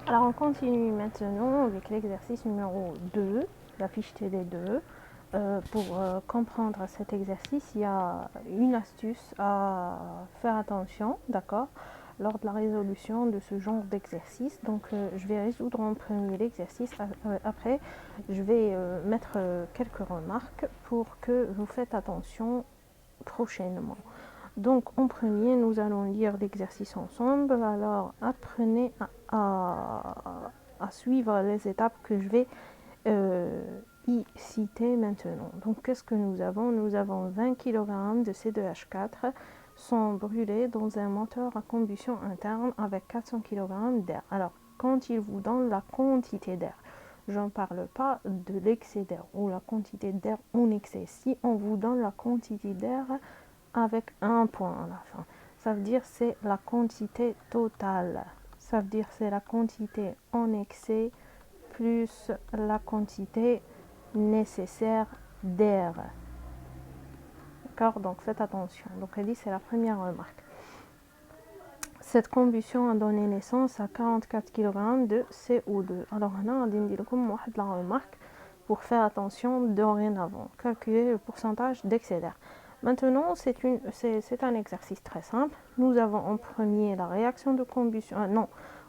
Alors on continue maintenant avec l'exercice numéro 2, la fiche TD2. Pour comprendre cet exercice, il y a une astuce à faire attention, d'accord, lors de la résolution de ce genre d'exercice. Donc je vais résoudre en premier l'exercice, après je vais mettre quelques remarques pour que vous faites attention prochainement. Donc en premier, nous allons lire l'exercice ensemble. Alors apprenez à suivre les étapes que je vais y citer maintenant. Donc qu'est-ce que nous avons? Nous avons 20 kg de C2H4 sont brûlés dans un moteur à combustion interne avec 400 kg d'air. Alors quand il vous donne la quantité d'air, je ne parle pas de l'excès d'air ou la quantité d'air en excès. Si on vous donne la quantité d'air avec un point à la fin, ça veut dire c'est la quantité totale. Ça veut dire c'est la quantité en excès plus la quantité nécessaire d'air. D'accord? Donc faites attention. Donc elle dit c'est la première remarque. Cette combustion a donné naissance à 44 kg de CO2. Alors là, on dit la remarque pour faire attention dorénavant. Calculer le pourcentage d'excès d'air. Maintenant, c'est un exercice très simple. Nous avons en premier la réaction de combustion.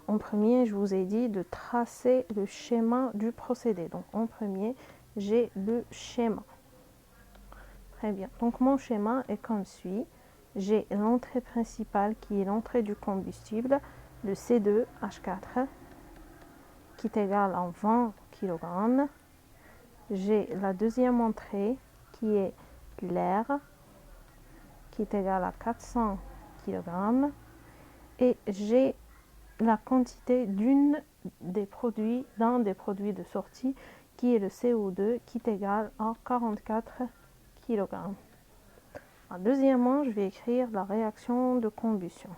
En premier, je vous ai dit de tracer le schéma du procédé. Donc, en premier, j'ai le schéma. Très bien. Donc, mon schéma est comme suit. J'ai l'entrée principale qui est l'entrée du combustible, le C2H4, qui est égal à 20 kg. J'ai la deuxième entrée qui est l'air, qui est égal à 400 kg. Et j'ai la quantité d'un des produits de sortie qui est le CO2 qui est égal à 44 kg. Deuxièmement, je vais écrire la réaction de combustion.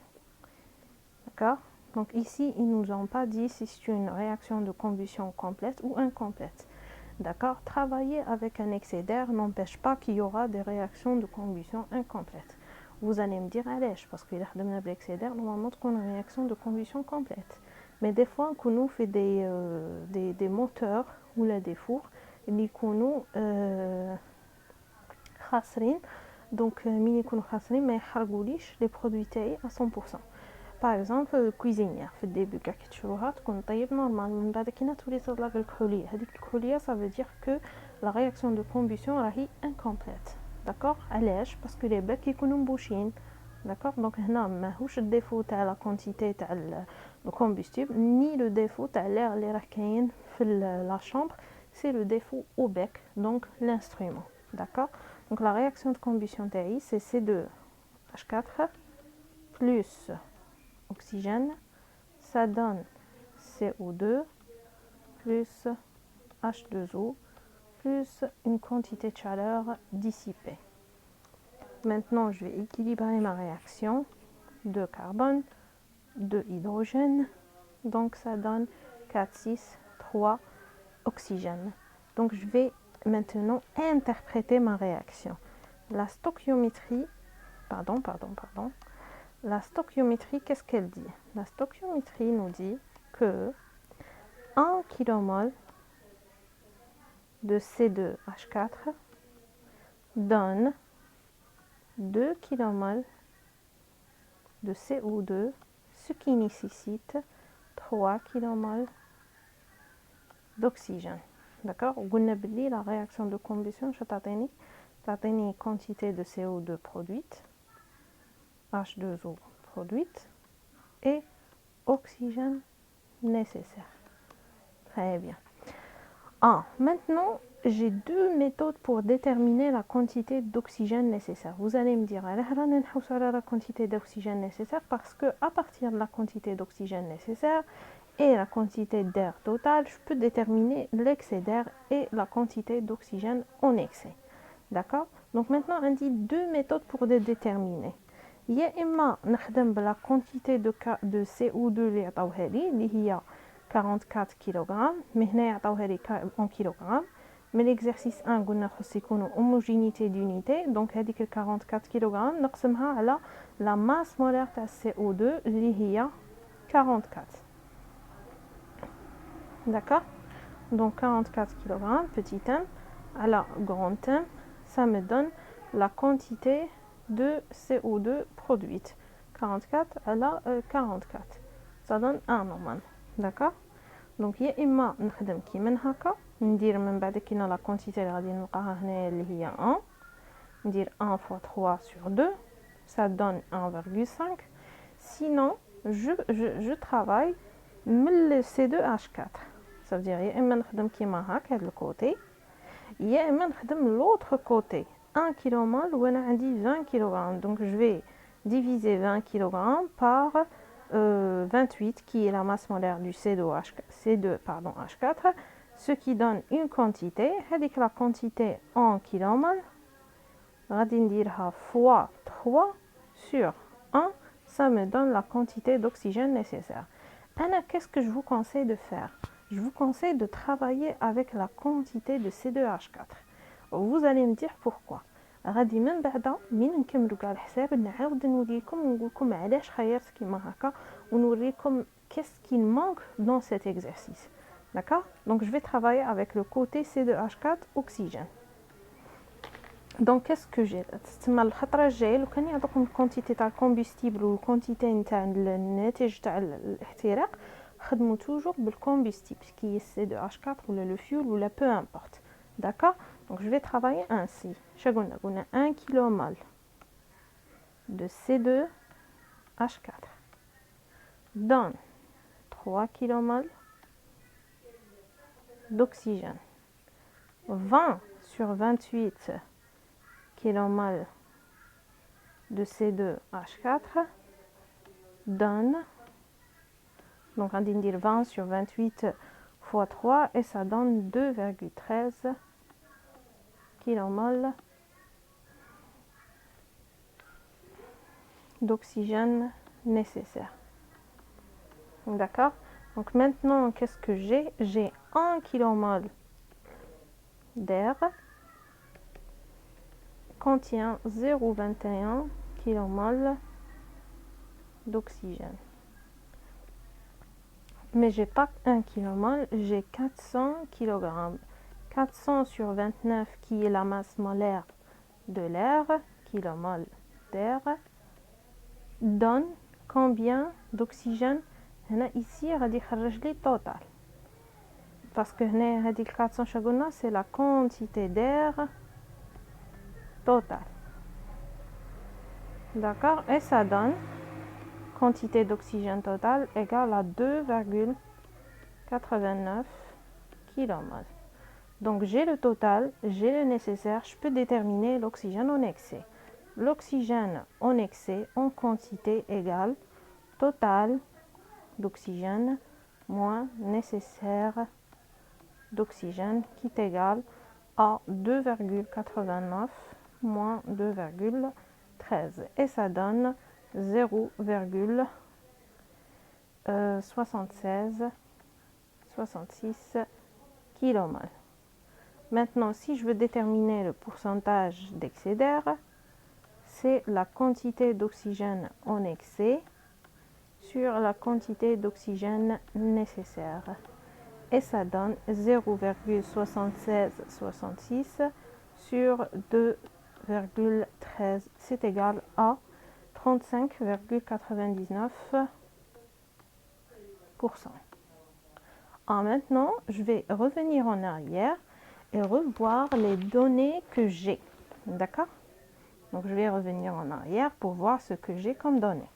D'accord? Donc ici, ils ne nous ont pas dit si c'est une réaction de combustion complète ou incomplète. D'accord? Travailler avec un excès d'air n'empêche pas qu'il y aura des réactions de combustion incomplètes. Vous allez me dire, allez, parce qu'il y a de l'excès d'air, normalement, qu'on a une réaction de combustion complète. Mais des fois, quand nous fait des moteurs ou là, des fours, ils nous خاسرين. Donc, مين يكونوا خاسرين ما يحرقوليش les produits تاعي à 100%. Par exemple, cuisinière في الديبي كاع كي تشروها تكون طيب نورمال، من بعد كي تولي تطلق الكحوليه، هذيك الكحوليه ça veut dire que la réaction de combustion راهي incomplète. d'accord? علاش؟ باسكو لي بلاك يكونوا مبوشين. d'accord? donc هنا ماهوش الديفو تاع لا كونتيتي تاع le combustible ni le défaut تاع l'air اللي راه كاين في la chambre, c'est le défaut au bec, donc l'instrument. d'accord? donc la réaction de combustion TI c'est C2H4 plus oxygène, ça donne CO2 plus H2O plus une quantité de chaleur dissipée. Maintenant, je vais équilibrer ma réaction. 2 carbone, 2 hydrogène, donc ça donne 4, 6, 3 oxygène. Donc je vais maintenant interpréter ma réaction. La stoichiométrie, la stoichiométrie, qu'est-ce qu'elle dit? La stoichiométrie nous dit que 1 kmol de C2H4 donne 2 kmol de CO2, ce qui nécessite 3 kmol d'oxygène. D'accord? La réaction de combustion, je t'atteins quantité de CO2 produite, H2O produite et oxygène nécessaire. Très bien. Maintenant, j'ai deux méthodes pour déterminer la quantité d'oxygène nécessaire. Vous allez me dire, la quantité d'oxygène nécessaire parce que à partir de la quantité d'oxygène nécessaire et la quantité d'air totale, je peux déterminer l'excès d'air et la quantité d'oxygène en excès. D'accord? Donc maintenant, on dit deux méthodes pour les déterminer. Il y a la quantité de CO2 اللي هي 44 kg, mais en kg. Mais l'exercice 1 قلنا خص يكونوا homogénéité d'unité, donc هذيك 44 kg نقسمها على la masse molaire تاع CO2 اللي هي 44. D'accord? Donc 44 kg, petit m, alors grand m, ça me donne la quantité de CO2 produite. 44 à la 44. Ça donne 1 normalement. D'accord? Donc يا اما نخدم كيما هكا ندير من بعد كاينه لا كونتيتي اللي غادي نلقاها هنايا اللي هي 1 ندير 1 fois 3 sur 2 ça donne 1,5. Sinon je travaille من le C2H4. Ça veut dire يا اما نخدم كيما هكا هذا الكوتي يا اما نخدم l'autre côté 1 kmol وانا عندي 20 kg. Donc je vais diviser 20 kg par 28 qui est la masse molaire du C2H4, ce qui donne une quantité. هذيك la quantité en kmol غادي نديرها fois 3 sur 1, ça me donne la quantité d'oxygène nécessaire. Anna, qu'est-ce que je vous conseille de faire? Je vous conseille de travailler avec la quantité de C2H4. Vous allez me dire pourquoi. غادي من بعد من نكملوا كاع الحساب نعاود نوريكم ونقول لكم علاش خيرت كيما هكا ونوريكم qu'est-ce qu'il manque dans cet exercice. D'accord? Donc je vais travailler avec le côté C2H4 oxygène. Donc qu'est-ce que j'ai تسمى الخطره الجايه لو كان يعطوكم الكونتيتي تاع الكومبوستيبل والكونتيتي نتاع الناتج تاع الاحتراق خدموا toujours بالكومبوستيبل qui est C2H4 ولا le fuel ولا peu importe. D'accord? Donc je vais travailler ainsi. قلنا 1 kmol de C2H4 donne 3 kmol d'oxygène. 20 sur 28 kmol de C2H4 donne, donc on dit 20 sur 28 fois 3 et ça donne 2,13 kmol d'oxygène nécessaire. D'accord? Donc maintenant, qu'est-ce que j'ai? J'ai 1 kmol d'air contient 0,21 kmol d'oxygène. Mais j'ai pas 1 kmol, j'ai 400 kg. 400 sur 29 qui est la masse molaire de l'air, kmol d'air, donne combien d'oxygène? Ici, غادي يخرج لي total. Parce que هنا هذيك 400 شغلنا c'est la quantité d'air totale. D'accord? Et ça donne quantité d'oxygène totale égale à 2,89 kmol. Donc j'ai le total, j'ai le nécessaire, je peux déterminer l'oxygène en excès. L'oxygène en excès en quantité égale total d'oxygène moins nécessaire d'oxygène qui est égal à 2,89 moins 2,13 et ça donne 0,66 kmol. Maintenant, si je veux déterminer le pourcentage d'excès d'air, c'est la quantité d'oxygène en excès sur la quantité d'oxygène nécessaire. Et ça donne 0,7666 sur 2,13. C'est égal à 35,99%. Maintenant, je vais revenir en arrière et revoir les données que j'ai. D'accord? Donc, je vais revenir en arrière pour voir ce que j'ai comme données.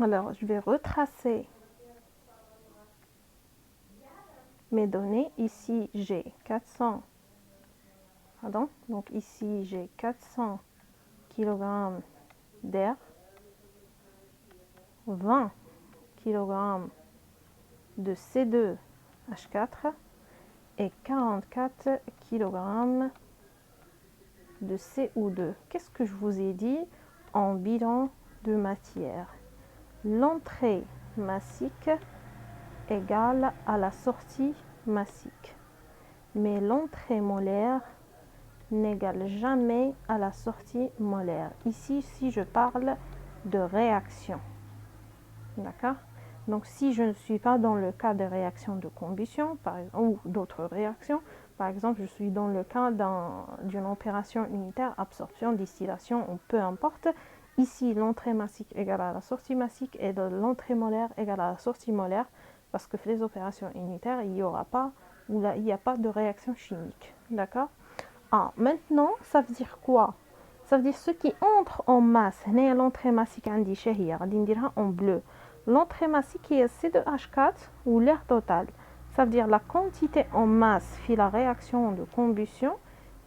Alors, je vais retracer mes données. Ici, j'ai 400. Pardon. Donc, ici, j'ai 400 kg d'air, 20 kg de C2H4 et 44 kg de CO2. Qu'est-ce que je vous ai dit en bilan de matière? L'entrée massique égale à la sortie massique. Mais l'entrée molaire n'égale jamais à la sortie molaire. Ici, si je parle de réaction. D'accord? Donc si je ne suis pas dans le cas des réactions de combustion ou d'autres réactions, par exemple je suis dans le cas d'une opération unitaire, absorption, distillation, ou peu importe, ici l'entrée massique égale à la sortie massique et l'entrée molaire égale à la sortie molaire, parce que les opérations unitaires, il n'y aura pas, ou là, il n'y a pas de réaction chimique. D'accord? Maintenant, ça veut dire quoi? Ça veut dire ce qui entre en masse. L'entrée massique en bleu. L'entrée massique est C2H4 ou l'air total. Ça veut dire la quantité en masse في la réaction de combustion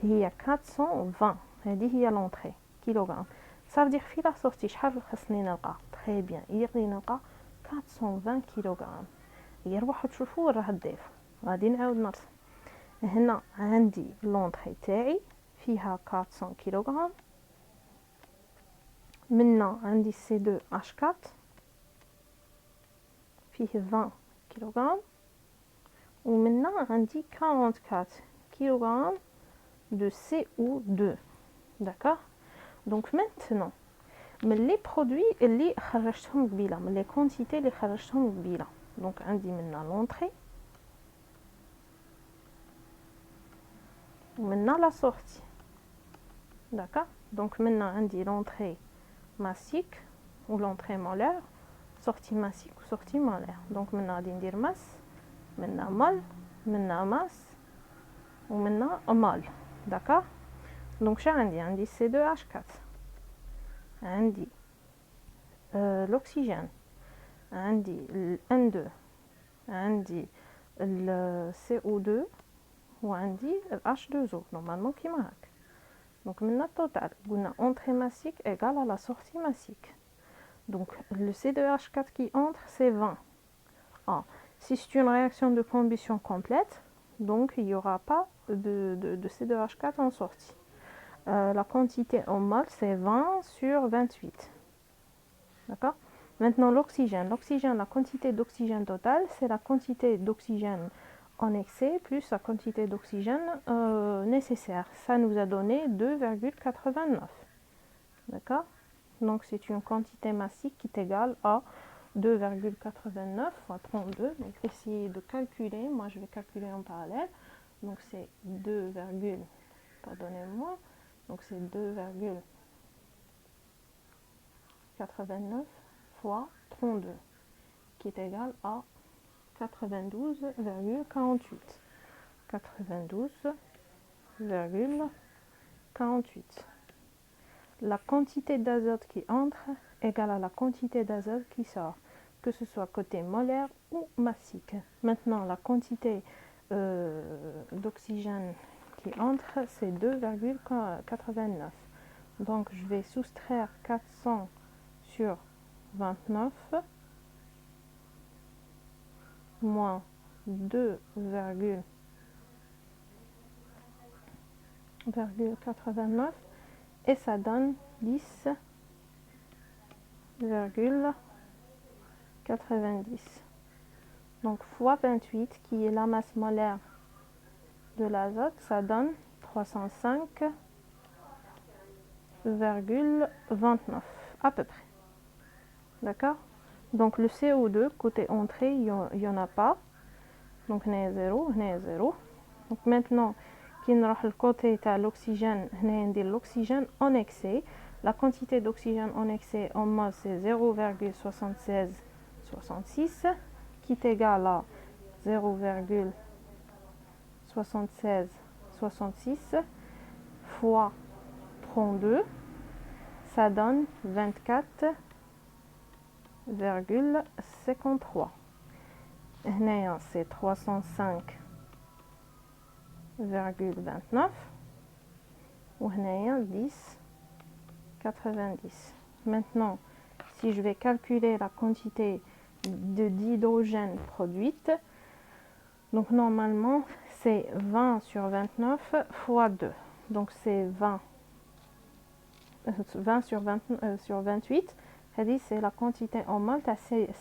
هي 420. هذه هي l'entrée kilogramme. Ça veut dire في la sortie شحال خصني نلقى؟ Très bien. يقدر نلقى 420 كيلوغرام. يروحوا تشوفوا راه الضيف. غادي نعاود نرسم. هنا عندي لونطري تاعي فيها 400 كيلوغرام. منا عندي C2H4 فيه 20 كيلوغرام، ومنا عندي 44 كيلوغرام de CO2. D'accord? Donc maintenant من les produits اللي خرجتهم قبيله، من les quantités اللي خرجتهم قبيله، donc عندي منا لونطري ومنا la sortie. D'accord? Donc maintenant عندي l'entrée massique ou l'entrée molaire, sortie massique ou sortie molaire. Donc maintenant غادي ندير masse، maintenant mol، maintenant masse ou maintenant mol. D'accord? Donc j'ai عندي C2H4، عندي l'oxygène، عندي N2، عندي le CO2 وعندي H2O normalement كيما هكا. Donc maintenant total, قلنا entrée massique égale à la sortie massique. Donc le C2H4 qui entre c'est 20. Si c'est une réaction de combustion complète, donc il n'y aura pas de C2H4 en sortie. La quantité en mol c'est 20 sur 28. D'accord? Maintenant l'oxygène. L'oxygène, la quantité d'oxygène totale, c'est la quantité d'oxygène en excès plus la quantité d'oxygène nécessaire. Ça nous a donné 2,89. D'accord? Donc c'est une quantité massique qui est égale à 2,89 fois 32. Donc essayez de calculer. Moi je vais calculer en parallèle. Donc c'est 2, pardonnez-moi. Donc c'est 2,89 fois 32 qui est égal à 92,48. 92,48. La quantité d'azote qui entre égale à la quantité d'azote qui sort, que ce soit côté molaire ou massique. Maintenant, la quantité d'oxygène qui entre, c'est 2,89. Donc, je vais soustraire 400 sur 29 moins 2,89 et ça donne 10,90. Donc fois 28 qui est la masse molaire de l'azote, ça donne 305,29 à peu près. D'accord? Donc le CO2 côté entrée, il n'y en a pas. Donc on est 0, on est 0. Donc maintenant, qui نروح le côté de l'oxygène, on a l'oxygène en excès. La quantité d'oxygène en excès en mol c'est 0,7666 qui est égal à 0,7666 fois 32, ça donne 24,53. هنايا c'est 305,29 وهنايا 10,90. Maintenant, si je vais calculer la quantité d'hydrogène produite, donc normalement c'est 20 sur 29 fois 2. Donc c'est 20 sur 28. C'est la quantité en mol de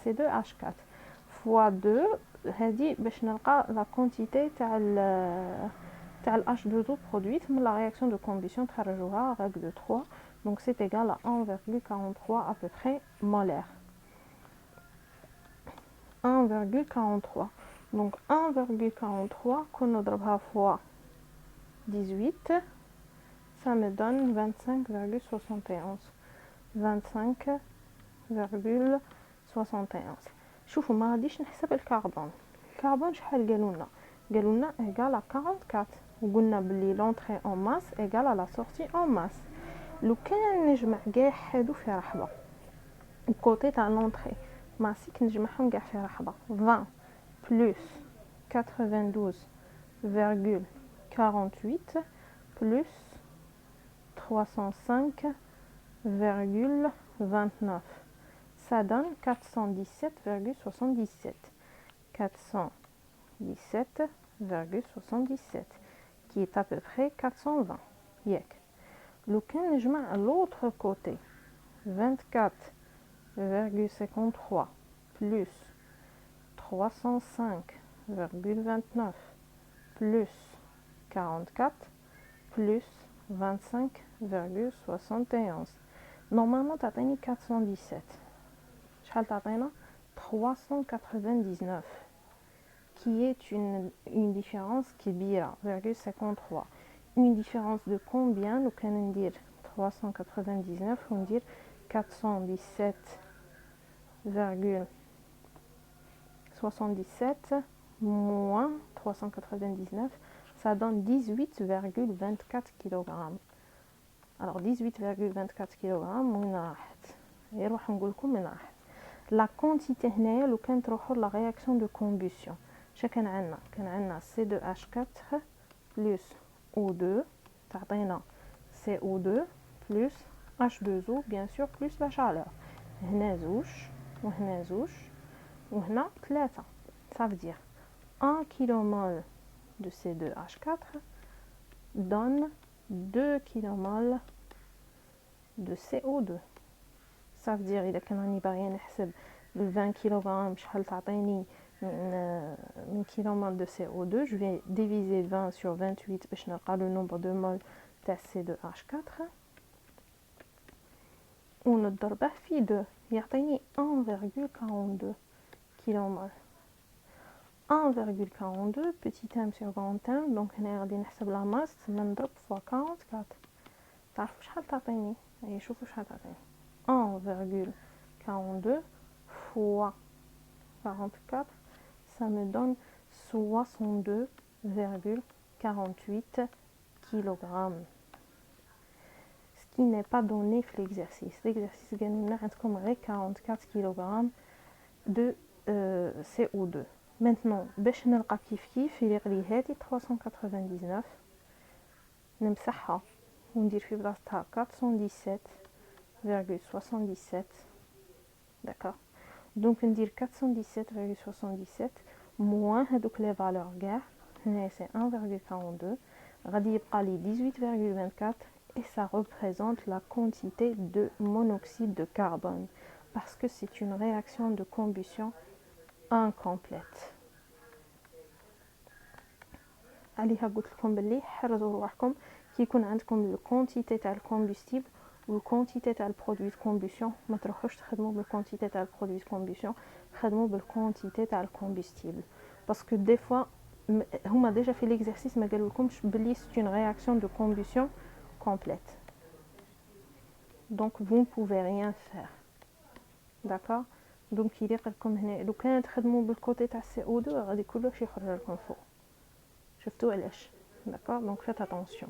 C2H4 fois 2. باش نلقى la quantité تاع H2O produite من la réaction de combustion تخرجوها règle de 3. Donc c'est égal à 1,43 à peu près molaire. 1,43. Donc 1,43 qu'on نضربها fois 18, ça me donne 25,71. 25,71. شوفوا ما غاديش نحسب الكربون. الكربون شحال قالوا لنا égal à 44 وقلنا بلي l'entrée en masse égal à la sortie en masse. لو كان نجمع كاع هادو في رحبه الكوتي تاع l'entrée ماسيك نجمعهم كاع في رحبه 20 plus 92,48 plus 305,29. Ça donne 417,77. 417,77 qui est à peu près 420. ياك لو كان نجمع l'autre côté 24,53 plus 305,29 plus 44 plus 25,71. Normalement تعطيني 417. شحال تعطينا 399 qui est une différence كبيرة 0,53. Une différence de combien nous كان ندير 399 وندير 417,77 moins 399, ça donne 18,24 kg. Alors 18,24 kg من راحت يروح نقول لكم من راحت. La quantité هنايا لو كانت تروحوا لا réaction de combustion شا كان عندنا C2H4 plus O2 تعطينا CO2 plus H2O bien sûr plus la chaleur. هنا زوج وهنا زوج وهنا 3. Ça veut dire 1 kmol de C2H4 donne 2 kmol de CO2. Ça veut dire إذا كان راني باغية نحسب ال 20 kg شحال تعطيني من kmol de CO2, je vais diviser 20 sur 28 باش نلقى le nombre de moles تاع C2H4 ونضربه في 2 يعطيني 1,42 kmol. 1,42 petit m sur grand m, donc هنا غادي نحسب لا ماس نضرب فوا 44. تعرفوا شحال تعطيني؟ اي شوفوا شحال تعطيني 1,42 fois 44, ça me donne 62,48 kg. Ce qui n'est pas donné في l'exercice. L'exercice قال لنا عندكم غير 44 kg de CO2. Maintenant باش نلقى كيف يليق لي هذه 399 نمسحها وندير في بلاصتها 417,77. d'accord. donc ندير 417,77 moins هذوك لي فالور كاع هنا c'est 1,42 غادي يبقى لي 18,24 et ça représente la quantité de monoxyde de carbone parce que c'est une réaction de combustion incomplète. عليها قلت لكم باللي حرزوا روحكم كي يكون عندكم الكونتيتي تاع الكومبوستيبل والكونتيتي تاع البرودوي دو كومبوسيون ما تروحوش تخدموا بالكونتيتي تاع البرودوي دو كومبوسيون خدموا بالكونتيتي تاع الكومبوستيبل باسكو دي فوا هما ديجا في ليكزارسيس ما قالوا لكمش باللي سي اون رياكسيون دو كومبوسيون كومبليت دونك vous ne pouvez rien faire. d'accord. دونك يليق لكم هنا لو كان تخدموا بالكوتي تاع CO2 غادي كلشي يخرج لكم فوق. شفتوا علاش؟ d'accord. donc faites attention.